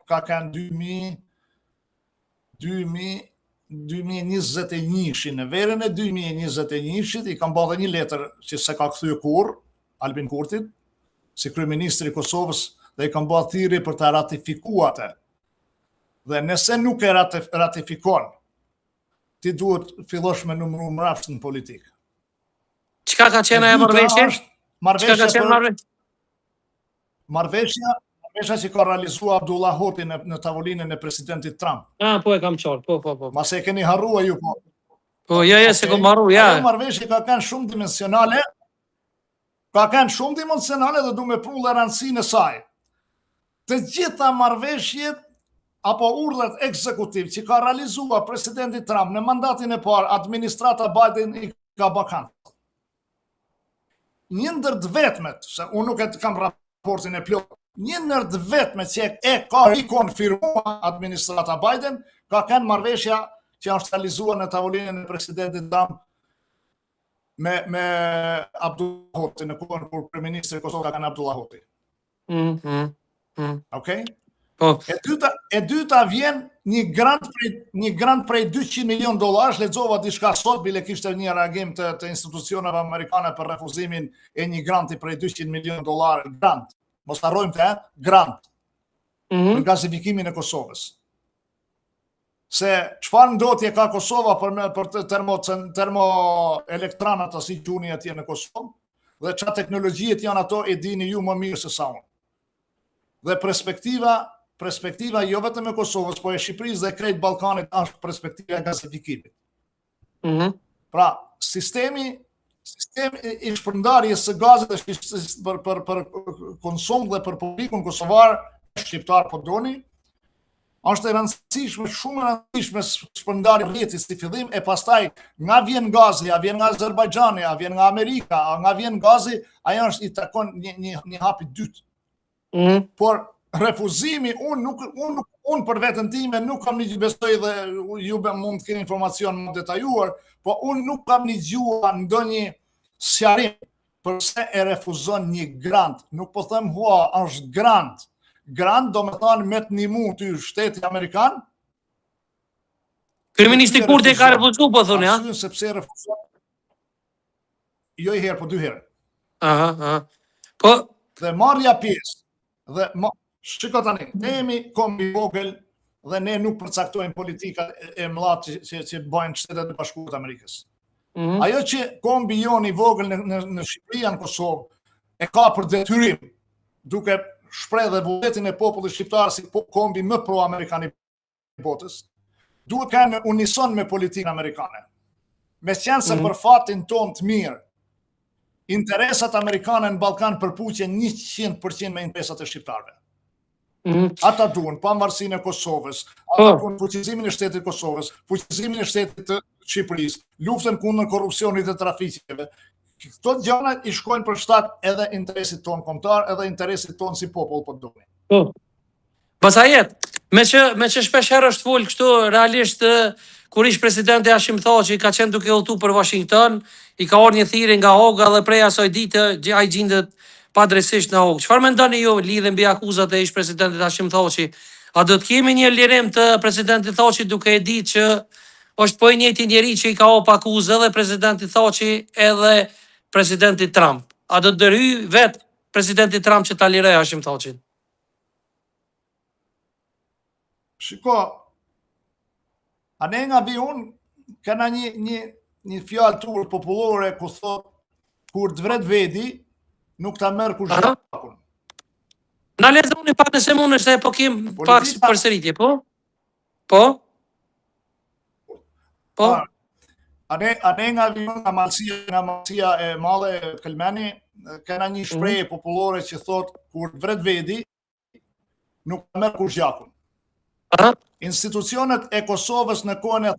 ka kanë 2021 në verën e 2021 i kam bërë një letër që se ka kthyer kur Albin Kurtit si kryeministri i Kosovës dhe i kam bërë thirrje për ta ratifikuar atë. Dhe nëse nuk e ratifikon, ti duhet fillosh me numëru mrafsht në politikë. Çka ka qenë ajo marrëveshje? Marrëveshja që ka realizuar Abdullah Hoti në tavolinën e presidentit Trump. Po e kam qartë, po. Mase e keni harruar ju po. Po, se kom harru, ja. Ajo marrëveshje ka kanë shumë dimensionale. Dhe du me pru dhe rëndësinë e saj. Të gjitha marrëveshjet apo urdhët ekzekutiv që ka realizuar presidenti Trump në mandatin e parë, administrata Biden i ka bakan. Një ndër të vetmet, se unë nuk e kam raportin e plot, një ndër të vetmet që e ka rikonfirmuar administrata Biden, ka kanë marrëveshja që është realizuar në tavolinën e presidentit Trump me Abdullah Hoti, në kohën kur kryeministri i Kosovës ka kanë Abdullah Hoti. Okej? E dyta vjen një grant prej $200 milion, lexova diçka sot, bile kishte një reagim të institucioneve amerikane për refuzimin e një granti prej $200 milion, grant. Mos harrojmë të grant. Për gazifikimin e Kosovës. Se çfarë ndotje ka Kosova për termoelektranat si gjuni atje në Kosovë, dhe çfarë teknologjiet janë ato e dini ju më mirë se sa unë. Dhe perspektiva jo vetëm e Kosovës, po e Shqipërisë dhe krejt Ballkanit është perspektiva e gazifikimit. Pra, sistemi i shpërndarjes së gazit për konsum dhe për publikun kosovar, shqiptar po doni, është e rëndësishme, shumë e rëndësishme shpërndarja e rrjetit si fillim, e pastaj nga vjen gazi, a vjen nga Azerbajxhani, a vjen nga Amerika, a nga vjen gazi, ajo është i takon një hap i dytë. Por refuzimi, unë për vetën time nuk kam një besoj dhe ju mund të keni informacion më detajuar, po unë nuk kam një gjua ndonjë sqarim përse e refuzon një grant. Nuk po them hua, është grant. Grant do me thonë me të nimu ty shteti Amerikan. Kryeministri Kurti ka refuzu, po thonë, ja? Arsyen sepse refuzon. Jo i herë, po 2 herë. Po. Dhe marrja pjesë. Dhe shiko tani, ne jemi kombi vogël dhe ne nuk përcaktojmë politika e mëdha që bëjnë Shtetet e Bashkuara të Amerikës. Ajo që kombi jon i vogël në Shqipëri, në Kosovë, e ka për detyrim, duke shpreh dhe vullnetin e popullit shqiptar si kombi më pro-amerikan i botës, duhet kanë në unison me politikën amerikane. Me qenë se për fatin ton të mirë, interesat amerikane në Ballkan përpuqen 100% me interesat e shqiptarëve. Ata duan pavarësinë e Kosovës, ata duan fuqizimin e shtetit të Kosovës, fuqizimin e shtetit të Shqipërisë, luftën kundër korrupsionit dhe trafikeve. Këto gjëra i shkojnë për shtat edhe interesit ton kombëtar, edhe interesit ton si popull po doni. Pasajet, me që shpesh herë është fol kështu realisht kur ish presidenti Hashim Thaçi ka qenë duke udhëtuar për Washington, i ka orë një thirrje nga Hoga dhe prej asaj dite ai gjendet padrejtisht në Hogë. Çfarë mendoni ju lidhe mbi akuzat e ish presidentit Hashim Thaçi? A do të kemi një lirim të presidentit Thaçi duke e ditë që është po i njëjti njeri që i ka hap akuzë edhe presidentit Thaçi edhe presidentit Trump? A do të dërhyj vetë presidentit Trump që ta liroj Hashim Thaçin? Shiko, a ne nga vi unë, kena një fjalë turë popullore ku thot, kur të vret vedi, nuk ta merr kush gjakun. Na lexoni pak nëse mundesh se po kim pak përsëritje, po? Po? Po? A ne nga vi unë, nga malësia e madhe e Kelmeni, kena një shprehje popullore që thot, kur të vret vedi, nuk ta merr kush gjakun. Institucionet e Kosovës në kohën e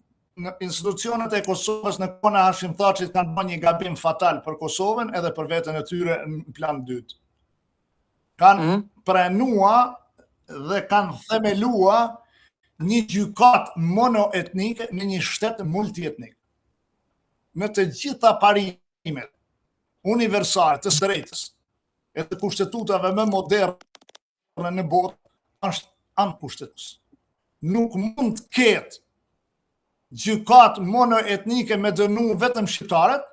Hashim Thaçit kanë bërë një gabim fatal për Kosovën edhe për veten e tyre në plan 2. Kanë pranua dhe kanë themelua një gjykat monoetnike në një shtet multietnik. Në të gjitha parimet universale të së drejtës e të kushtetutave më moderne në botë, antikushtetuese. Nuk mund të ketë gjykat monoetnike me dënu vetëm shqiptarët,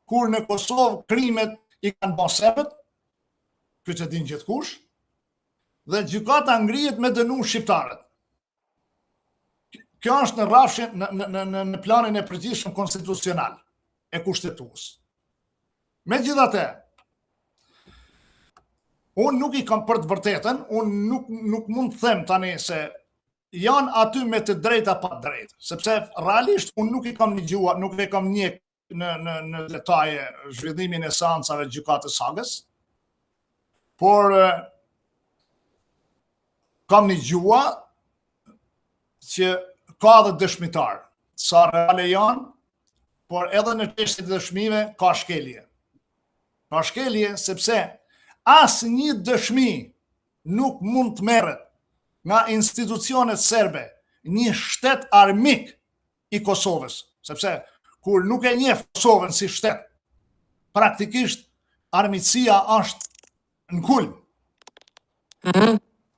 kur në Kosovë krimet i kanë bërë serbët, këtë e din gjithkush, dhe gjykata ngrihet me dënu shqiptarët. Kjo është në rrafshin në planin e përgjithshëm konstitucional e kushtetues. Megjithatë, unë nuk i kam për të vërtetën, unë nuk mund të them tani se janë aty me të drejta pa të drejtë, sepse realisht unë nuk i kam ndëgjuar, nuk e kam njeh në detaje zhvillimin e seancave të gjykatës Hagës, por kam ndëgjuar që ka dhe dëshmitar, sa reale janë, por edhe në çështjet e dëshmive ka shkelje. Ka shkelje sepse asnjë dëshmi nuk mund të merret nga institucionet serbe, një shtet armik i Kosovës, sepse kur nuk e njeh Kosovën si shtet, praktikisht armiqësia është në kulm.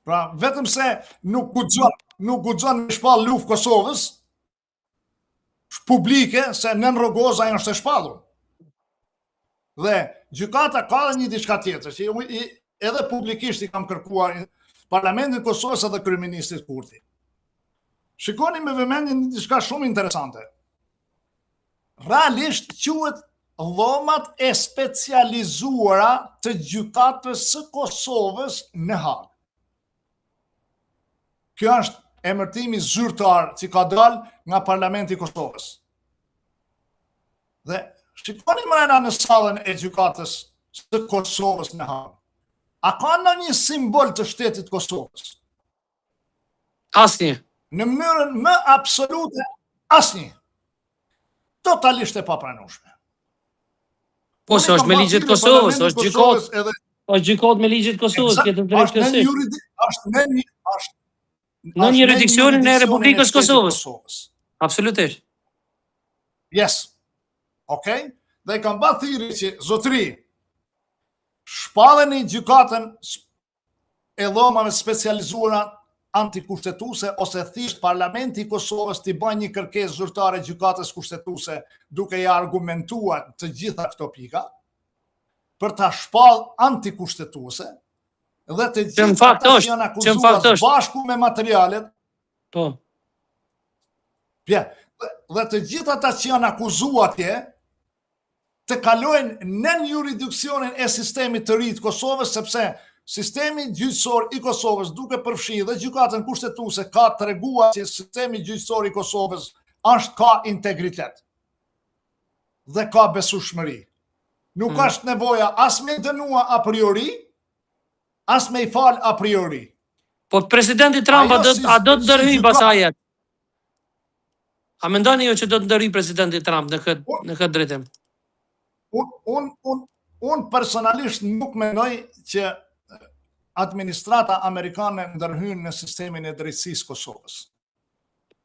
Pra, vetëm se nuk guxon me shpall luftë Kosovës, publike, se nën Rogoza është e shpallur. Dhe gjykata ka dhe një diçka tjetër, që edhe publikisht i kam kërkuar Parlamentin e Kosovës edhe kryeministit Kurti. Shikoni me vëmendje një diçka shumë interesante. Realisht quhet dhomat e specializuara të gjykatës së Kosovës në Hagë. Kjo është emërtimi zyrtar që ka dalë nga Parlamenti i Kosovës. Dhe shikoni mrena në sallën e gjykatës së Kosovës në Hagë. A ka ndonjë simbol të shtetit Kosovës? Asnjë. Në mënyrën më absolute, asnjë. Totalisht e papranueshme. Po se është me ligjet Kosovës, është gjykat me ligjet Kosovës, këtë drejtësi. Në jurisdiksionin e Republikës Kosovës. Absolutisht. Yes. Okej? Dhe kam bërë thirrje që zotëri shpalleni gjykatën e dhomave specializuara antikushtetuese ose thjesht Parlamenti i Kosovës t'i bëjë një kërkesë zyrtare gjykatës kushtetuese duke i argumentuar të gjitha këto pika për ta shpallë antikushtetuese dhe të gjitha ata që janë akuzuar bashku me materialet. Po. Dhe të gjitha ata që janë akuzuar atje të kalojnë në jurisdiksionin e sistemit të ri të Kosovës, sepse sistemi gjyqësor i Kosovës duke përfshirë dhe gjykatën kushtetuese ka treguar që sistemi gjyqësor i Kosovës ka integritet dhe ka besueshmëri. Nuk është nevoja as me dënua a priori, as me i fal a priori. Po presidenti Trump a do të ndërhyj pasaj? A mendoni ju që do të ndërhyj presidenti Trump në këtë drejtim? Unë personalisht nuk mendoj që administrata amerikane ndërhyn në sistemin e drejtësisë Kosovës.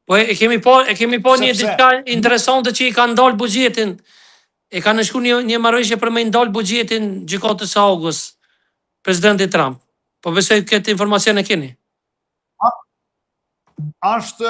Po e kemi po një diçka interesante që i ka ndalë buxhetin. E ka nënshku një marrëveshje për me ndalë buxhetin gjykatës së Hagës, presidenti Trump. Po besoj këtë informacion e keni. Është